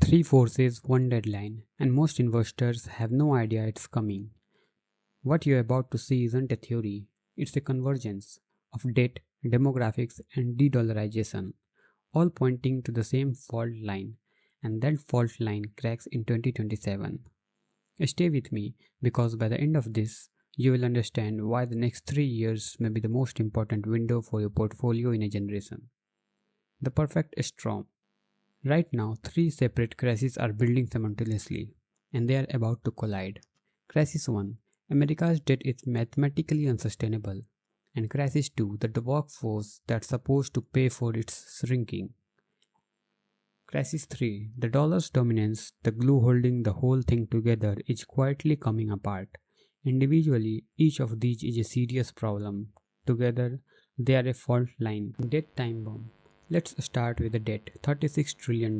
Three forces, one deadline, and most investors have no idea it's coming. What you're about to see isn't a theory, it's a convergence of debt, demographics, and de-dollarization, all pointing to the same fault line, and that fault line cracks in 2027. Stay with me, because by the end of this, you will understand why the next 3 years may be the most important window for your portfolio in a generation. The perfect storm. Right now, three separate crises are building simultaneously, and they are about to collide. Crisis 1. America's debt is mathematically unsustainable. And Crisis 2. The workforce that's supposed to pay for its shrinking. Crisis 3. The dollar's dominance, the glue holding the whole thing together, is quietly coming apart. Individually, each of these is a serious problem. Together, they are a fault line. Debt time bomb. Let's start with the debt, $36 trillion.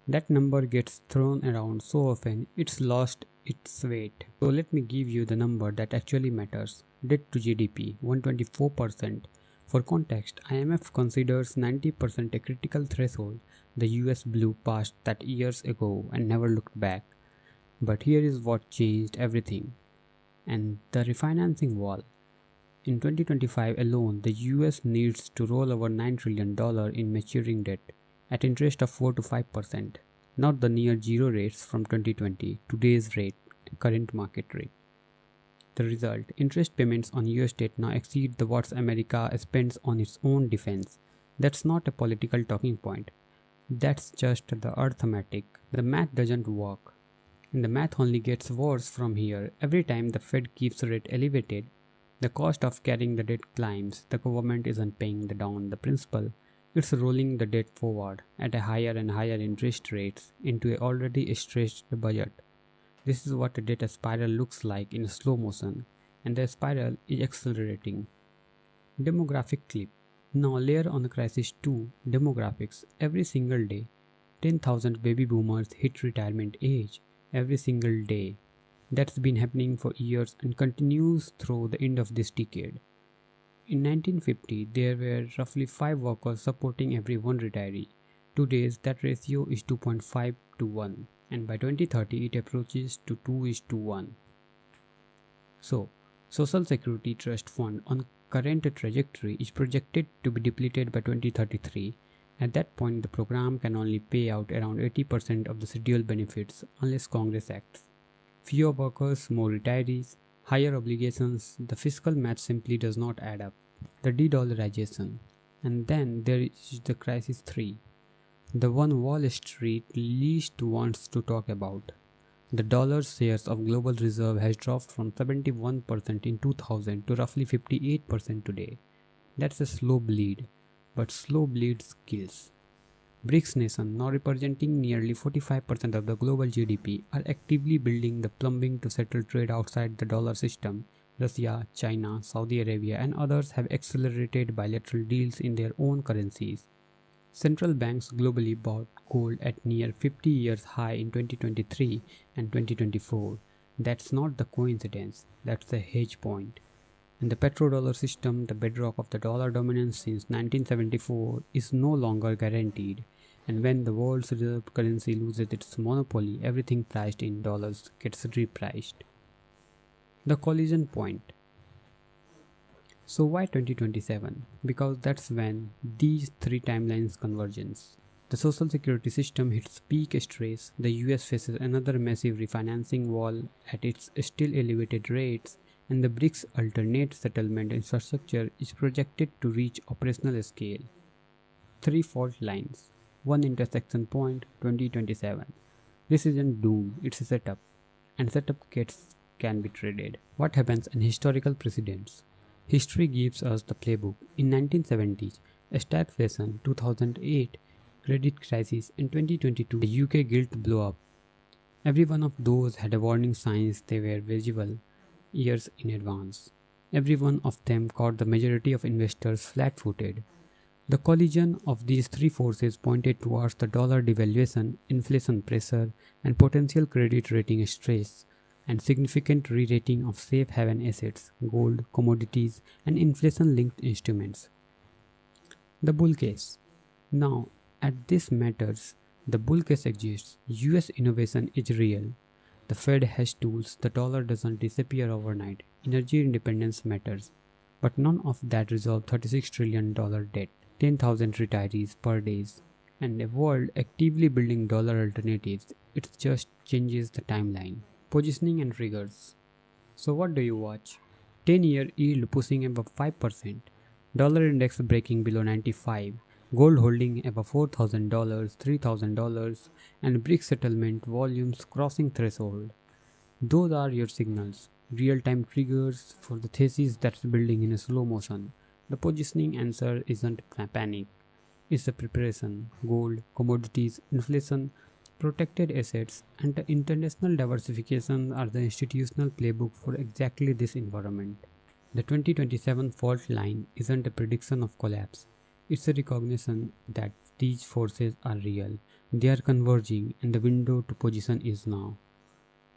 That number gets thrown around so often, it's lost its weight. So let me give you the number that actually matters. Debt to GDP, 124%. For context, IMF considers 90% a critical threshold. The US blew past that years ago and never looked back. But here is what changed everything. And the refinancing wall. In 2025 alone, the US needs to roll over $9 trillion in maturing debt at interest of 4 to 5%, not the near zero rates from 2020, today's rate, current market rate. The result, interest payments on US debt now exceed the what America spends on its own defense. That's not a political talking point. That's just the arithmetic. The math doesn't work. And the math only gets worse from here. Every time the Fed keeps rate elevated, the cost of carrying the debt climbs. The government isn't paying down the principal. It's rolling the debt forward at a higher and higher interest rates into an already stretched budget. This is what a debt spiral looks like in slow motion, and the spiral is accelerating. Demographic clip. Now layer on Crisis 2, demographics. Every single day, 10,000 baby boomers hit retirement age. Every single day. That's been happening for years and continues through the end of this decade. In 1950, there were roughly 5 workers supporting every 1 retiree. Today, that ratio is 2.5 to 1, and by 2030 it approaches to 2:1. So, Social Security Trust Fund on current trajectory is projected to be depleted by 2033. At that point, the program can only pay out around 80% of the scheduled benefits unless Congress acts. Fewer workers, more retirees, higher obligations, the fiscal math simply does not add up. The de-dollarization. And then there is the Crisis 3. The one Wall Street least wants to talk about. The dollar's shares of global reserve has dropped from 71% in 2000 to roughly 58% today. That's a slow bleed, but slow bleeds kills. BRICS nations, now representing nearly 45% of the global GDP, are actively building the plumbing to settle trade outside the dollar system. Russia, China, Saudi Arabia, and others have accelerated bilateral deals in their own currencies. Central banks globally bought gold at near 50 years high in 2023 and 2024. That's not the coincidence, that's the hedge point. In the petrodollar system, the bedrock of the dollar dominance since 1974 is no longer guaranteed, and when the world's reserve currency loses its monopoly, everything priced in dollars gets repriced. The collision point. So why 2027? Because that's when these three timelines convergence. The social security system hits peak stress, the US faces another massive refinancing wall at its still elevated rates, and the BRICS alternate settlement infrastructure is projected to reach operational scale. 3 fault lines, 1 intersection point, 2027. This isn't doom, it's a setup, and setup kits can be traded. What happens in historical precedents? History gives us the playbook. In 1970s, stagflation, 2008, credit crisis, and 2022, the UK gilt blew up. Every one of those had a warning signs. They were visible years in advance. Every one of them caught the majority of investors flat-footed. The collision of these three forces pointed towards the dollar devaluation, inflation pressure, and potential credit rating stress, and significant re-rating of safe haven assets, gold, commodities, and inflation-linked instruments. The bull case. Now, at this matters, The bull case exists. US innovation is real. The Fed has tools. The dollar doesn't disappear overnight. Energy independence matters. But none of that resolves $36 trillion debt, 10,000 retirees per day, and a world actively building dollar alternatives. It just changes the timeline. Positioning and triggers. So what do you watch? 10-year yield pushing above 5%, dollar index breaking below 95, gold holding above $4,000, $3,000, and BRICS settlement volumes crossing threshold. Those are your signals, real-time triggers for the thesis that's building in a slow motion. The positioning answer isn't panic, it's a preparation. Gold, commodities, inflation, protected assets, and the international diversification are the institutional playbook for exactly this environment. The 2027 fault line isn't a prediction of collapse, it's a recognition that these forces are real, they are converging, and the window to position is now.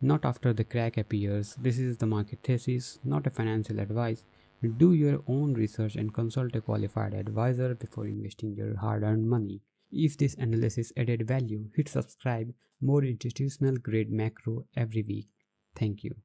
Not after the crack appears. This is the market thesis, not a financial advice. Do your own research and consult a qualified advisor before investing your hard-earned money. If this analysis added value, hit subscribe. More institutional grade macro every week. Thank you.